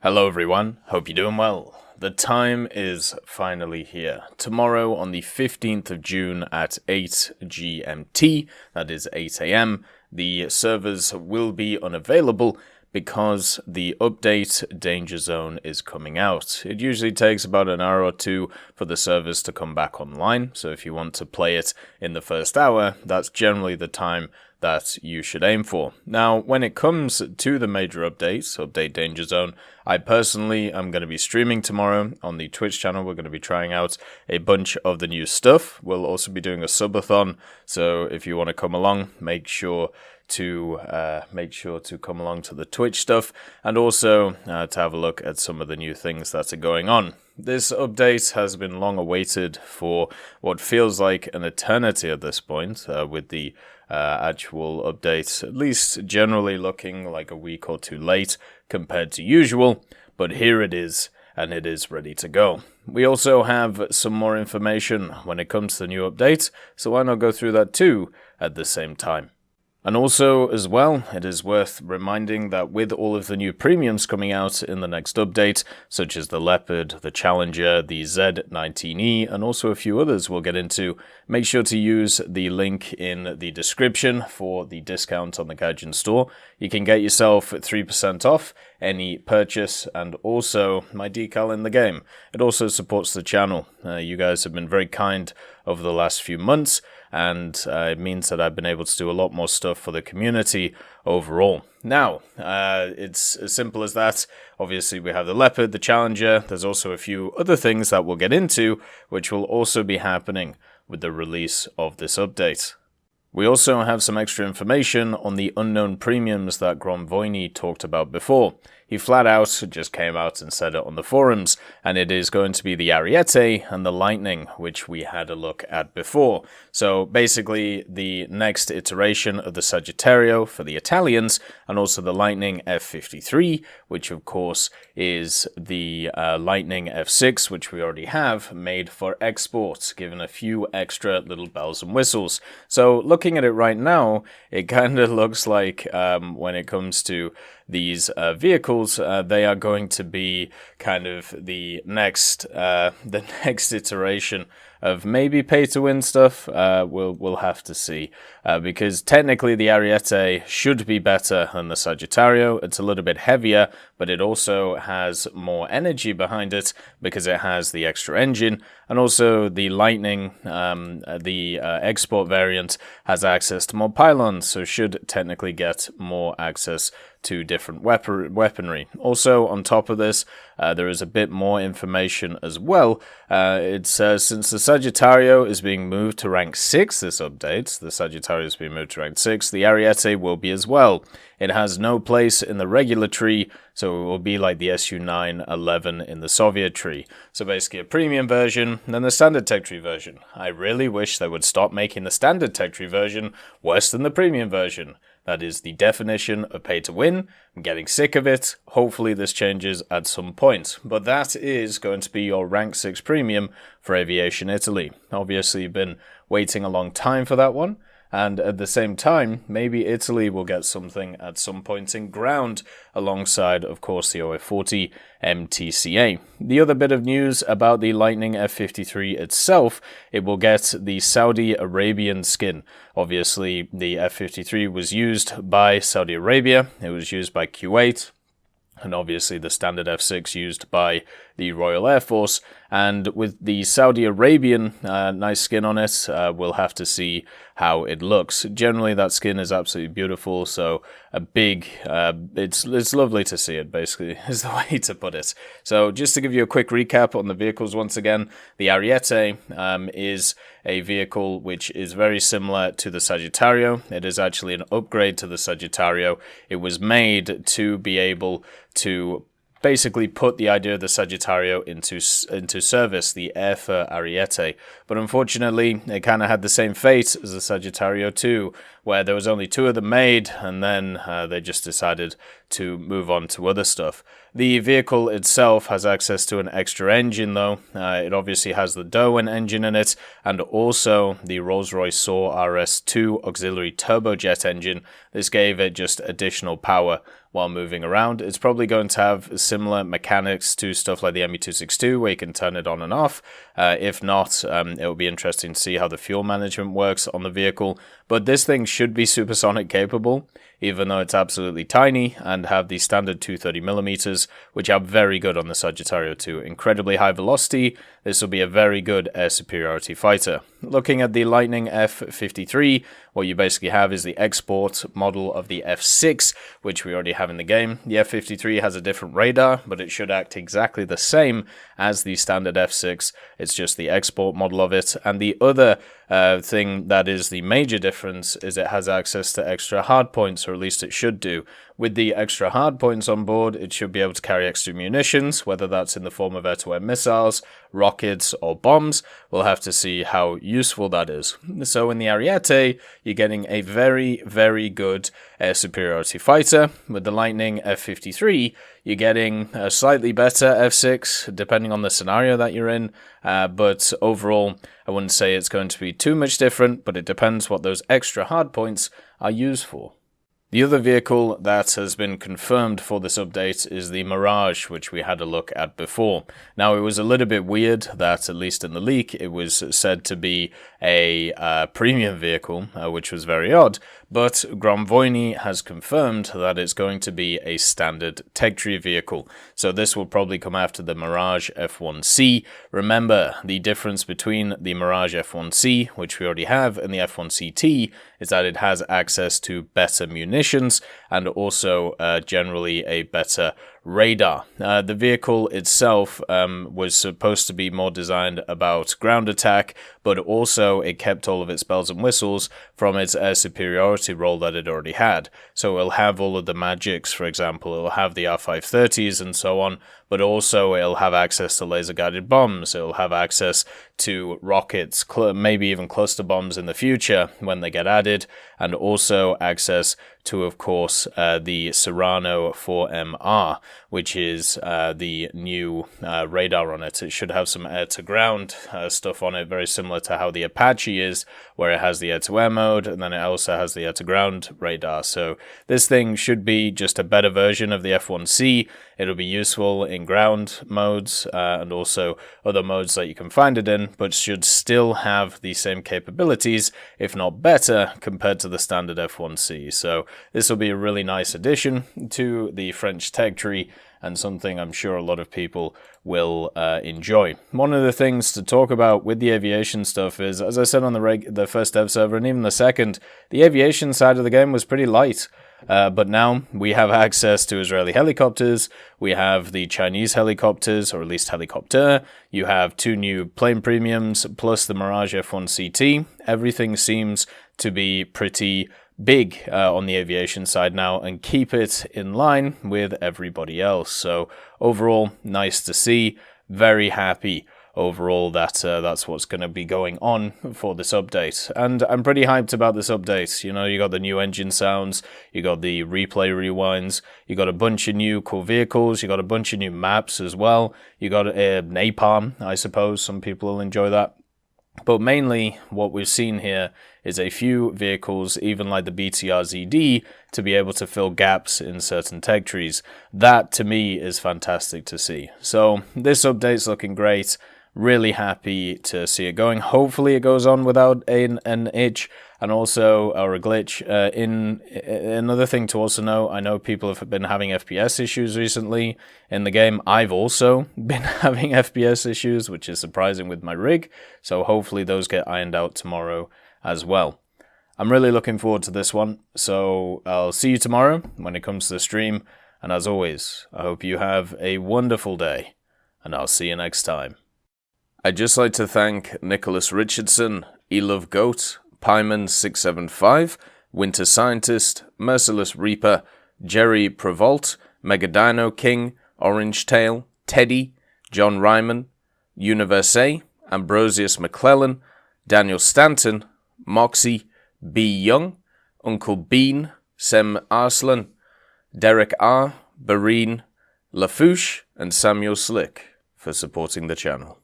Hello everyone, hope you're doing well. The time is finally here. Tomorrow on the 15th of June at 8 GMT, that is 8 AM, the servers will be unavailable because the update Danger Zone is coming out. It usually takes about an hour or two for the servers to come back online, so if you want to play it in the first hour, that's generally the time that you should aim for. Now, when it comes to the major updates, Update Danger Zone, I personally am going to be streaming tomorrow on the Twitch channel. We're going to be trying out a bunch of the new stuff. We'll also be doing a subathon, so if you want to come along, make sure to come along to the Twitch stuff, and also to have a look at some of the new things that are going on. This update has been long awaited for what feels like an eternity at this point, with the actual update at least generally looking like a week or two late compared to usual, but here it is, and it is ready to go. We also have some more information when it comes to the new update, so why not go through that too at the same time. And also, as well, it is worth reminding that with all of the new premiums coming out in the next update, such as the Leopard, the Challenger, the Z19E, and also a few others we'll get into, make sure to use the link in the description for the discount on the Gaijin store. You can get yourself 3% off any purchase, and also my decal in the game. It also supports the channel. You guys have been very kind over the last few months, and it means that I've been able to do a lot more stuff for the community overall. Now, it's as simple as that. Obviously, we have the Leopard, the Challenger. There's also a few other things that we'll get into, which will also be happening with the release of this update. We also have some extra information on the unknown premiums that Gromvoini talked about before. He flat out just came out and said it on the forums, and it is going to be the Ariete and the Lightning, which we had a look at before. So basically the next iteration of the Sagittario for the Italians, and also the Lightning F53, which of course is the Lightning F6, which we already have, made for export, given a few extra little bells and whistles. So looking at it right now, it kind of looks like when it comes to these vehicles, they are going to be kind of the next iteration of maybe pay-to-win stuff. We'll have to see, because technically the Ariete should be better than the Sagittario. It's a little bit heavier, but it also has more energy behind it because it has the extra engine, and also the Lightning, the export variant, has access to more pylons, so should technically get more access to different weaponry. Also, on top of this, there is a bit more information as well. It says, since the Sagittario is being moved to rank 6 this update, the Sagittario is being moved to rank 6, the Ariete will be as well. It has no place in the regular tree, so it will be like the SU-911 in the Soviet tree. So basically a premium version, and then the standard tech tree version. I really wish they would stop making the standard tech tree version worse than the premium version. That is the definition of pay to win. I'm getting sick of it. Hopefully this changes at some point. But that is going to be your rank 6 premium for Aviation Italy. Obviously you've been waiting a long time for that one. And at the same time, maybe Italy will get something at some point in ground, alongside, of course, the OF40 MTCA. The other bit of news about the Lightning F53 itself, it will get the Saudi Arabian skin. Obviously, the F53 was used by Saudi Arabia, it was used by Kuwait, and obviously the standard F6 used by the Royal Air Force. And with the Saudi Arabian nice skin on it, we'll have to see how it looks. Generally, that skin is absolutely beautiful, so a big, it's lovely to see it, basically, is the way to put it. So just to give you a quick recap on the vehicles once again, the Ariete is a vehicle which is very similar to the Sagittario. It is actually an upgrade to the Sagittario. It was made to be able to basically put the idea of the Sagittario into service, the Air Ariete. But unfortunately, it kind of had the same fate as the Sagittario 2, where there was only 2 of them made, and then they just decided to move on to other stuff. The vehicle itself has access to an extra engine though. It obviously has the Derwent engine in it, and also the Rolls-Royce Saw RS2 auxiliary turbojet engine. This gave it just additional power while moving around. It's probably going to have similar mechanics to stuff like the ME262, where you can turn it on and off. If not, it'll be interesting to see how the fuel management works on the vehicle. But this thing should be supersonic capable, even though it's absolutely tiny, and have the standard 230mm, which are very good on the Sagittario 2. Incredibly high velocity. This will be a very good air superiority fighter. Looking at the Lightning F53, what you basically have is the export model of the F6, which we already have in the game. The F53 has a different radar, but it should act exactly the same as the standard F6. It's just the export model of it. And the other thing that is the major difference is it has access to extra hardpoints, or at least it should do. With the extra hardpoints on board, it should be able to carry extra munitions, whether that's in the form of air-to-air missiles, rockets, or bombs. We'll have to see how useful that is. So in the Ariete, you're getting a very, very good air superiority fighter. With the Lightning F53, you're getting a slightly better F6, depending on the scenario that you're in. But overall, I wouldn't say it's going to be too much different, but it depends what those extra hardpoints are used for. The other vehicle that has been confirmed for this update is the Mirage, which we had a look at before. Now, it was a little bit weird that, at least in the leak, it was said to be a premium vehicle, which was very odd, but Gromvoini has confirmed that it's going to be a standard tech tree vehicle. So this will probably come after the Mirage F1C. Remember, the difference between the Mirage F1C, which we already have, and the F1CT is that it has access to better munitions and also generally a better radar. The vehicle itself was supposed to be more designed about ground attack, but also it kept all of its bells and whistles from its air superiority role that it already had. So it'll have all of the magics, for example, it'll have the R530s and so on, but also it'll have access to laser-guided bombs, it'll have access to rockets, maybe even cluster bombs in the future when they get added, and also access to, of course, the Serrano 4MR, which is the new radar on it. It should have some air-to-ground stuff on it, very similar to how the Apache is, where it has the air-to-air mode, and then it also has the air-to-ground radar. So this thing should be just a better version of the F1C. It'll be useful in ground modes and also other modes that you can find it in, but should still have the same capabilities, if not better, compared to the standard F1C. So this will be a really nice addition to the French tech tree, and something I'm sure a lot of people will enjoy. One of the things to talk about with the aviation stuff is, as I said on the first dev server and even the second, the aviation side of the game was pretty light. But now we have access to Israeli helicopters, we have the Chinese helicopters, or at least helicopter, you have 2 new plane premiums, plus the Mirage F1CT. Everything seems to be pretty big on the aviation side now, and keep it in line with everybody else. So overall, nice to see, very happy overall that that's what's going to be going on for this update, and I'm pretty hyped about this update. You know, you got the new engine sounds, you got the replay rewinds, you got a bunch of new cool vehicles, you got a bunch of new maps as well, you got napalm, I suppose some people will enjoy that. But mainly what we've seen here is a few vehicles, even like the BTR-ZD, to be able to fill gaps in certain tech trees. That to me is fantastic to see. So this update's looking great. Really happy to see it going. Hopefully it goes on without an itch and also or a glitch. Another thing to also know, I know people have been having FPS issues recently in the game. I've also been having FPS issues, which is surprising with my rig. So hopefully those get ironed out tomorrow as well. I'm really looking forward to this one. So I'll see you tomorrow when it comes to the stream. And as always, I hope you have a wonderful day, and I'll see you next time. I'd just like to thank Nicholas Richardson, Elove Goat, Pyman675, Winter Scientist, Merciless Reaper, Jerry Prevolt, Megadino King, Orange Tail, Teddy, John Ryman, Universe, Ambrosius McClellan, Daniel Stanton, Moxie, B. Young, Uncle Bean, Sem Arslan, Derek R., Bareen, Lafouche and Samuel Slick for supporting the channel.